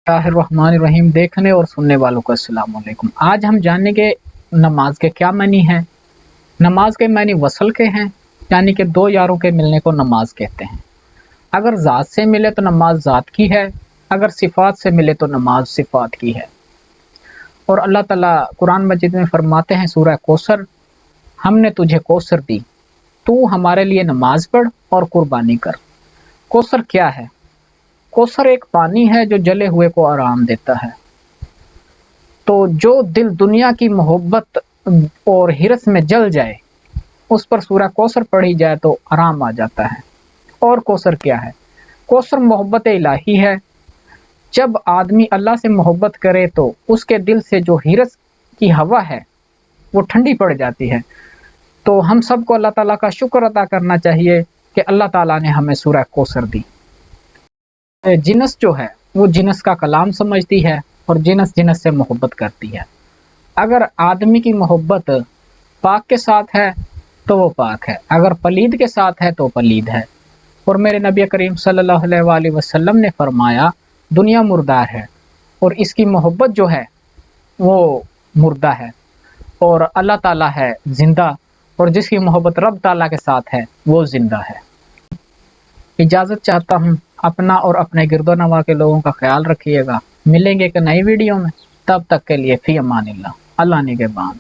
الرحیم دیکھنے اور سننے والوں کو السلام علیکم۔ آج ہم جانیں گے نماز کے کیا معنی ہیں۔ نماز کے معنی وصل کے ہیں، یعنی کہ دو یاروں کے ملنے کو نماز کہتے ہیں۔ اگر ذات سے ملے تو نماز ذات کی ہے، اگر صفات سے ملے تو نماز صفات کی ہے۔ اور اللہ تعالیٰ قرآن مجید میں فرماتے ہیں سورہ کوثر، ہم نے تجھے کوثر دی، تو ہمارے لیے نماز پڑھ اور قربانی کر۔ کوثر کیا ہے؟ کوثر ایک پانی ہے جو جلے ہوئے کو آرام دیتا ہے۔ تو جو دل دنیا کی محبت اور حرص میں جل جائے، اس پر سورہ کوثر پڑھی جائے تو آرام آ جاتا ہے۔ اور کوثر کیا ہے؟ کوثر محبت الہی ہے۔ جب آدمی اللہ سے محبت کرے تو اس کے دل سے جو حرص کی ہوا ہے وہ ٹھنڈی پڑ جاتی ہے۔ تو ہم سب کو اللہ تعالیٰ کا شکر ادا کرنا چاہیے کہ اللہ تعالیٰ نے ہمیں سورہ کوثر دی۔ جنس جو ہے وہ جنس کا کلام سمجھتی ہے اور جنس جنس سے محبت کرتی ہے۔ اگر آدمی کی محبت پاک کے ساتھ ہے تو وہ پاک ہے، اگر پلید کے ساتھ ہے تو پلید ہے۔ اور میرے نبی کریم صلی اللہ علیہ وآلہ وسلم نے فرمایا دنیا مردار ہے اور اس کی محبت جو ہے وہ مردہ ہے، اور اللہ تعالیٰ ہے زندہ، اور جس کی محبت رب تعالیٰ کے ساتھ ہے وہ زندہ ہے۔ اجازت چاہتا ہوں، اپنا اور اپنے گرد و نواح کے لوگوں کا خیال رکھیے گا۔ ملیں گے ایک نئی ویڈیو میں، تب تک کے لیے فی امان اللہ، اللہ نگہبان۔